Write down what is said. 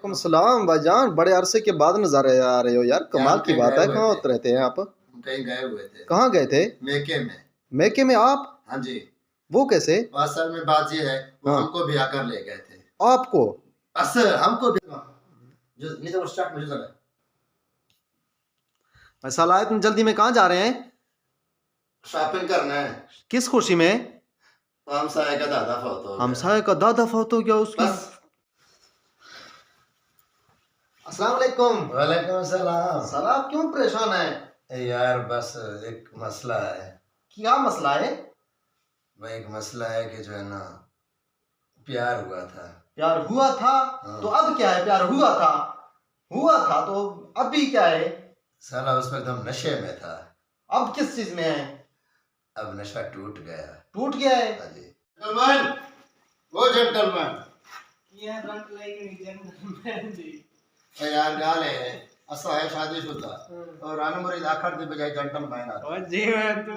वालेकुम सलाम भाईजान, बड़े अरसे के बाद नज़ारे आ रहे हो यार, कमाल की बात है। कहाँ होते रहते हैं आप? कहीं गए हुए थे। कहाँ गए थे? मेके में। मेके में आप? हाँ जी। वो कैसे? असल में बात ये है, वो हाँ। हमको भी आकर ले गए थे। आपको? असल हमको भी नहीं तो स्टार्ट मुझे चला। मैं साला इतनी जल्दी में कहाँ जा रहे हैं? शॉपिंग करना है। किस खुशी में? हमसाये का दादा फौत हो गया। हमसाये का दादा फौत हो गया उसकी। बस। अस्सलाम वालेकुम। वालेकुम सलाम। साला आप क्यों परेशान हैं? यार बस एक मसला है। क्या मसला है? भाई एक मसला है कि जो है ना, प्यार हुआ था। प्यार हुआ था? हाँ। तो अब क्या है? प्यार हुआ था, हुआ था तो अभी क्या है? साला उस वक्त हम नशे में था। अब किस चीज में है? अब नशा टूट गया। टूट गया है? हाँ जी। जेंटलमैन, वो जेंटलमैन ये रंग लाइक जेंटलमैन जी। यार गाल है असा है शादीशुदा और अनमुरीद आखिर दी बजाय जेंटलमैन और जी मैं तू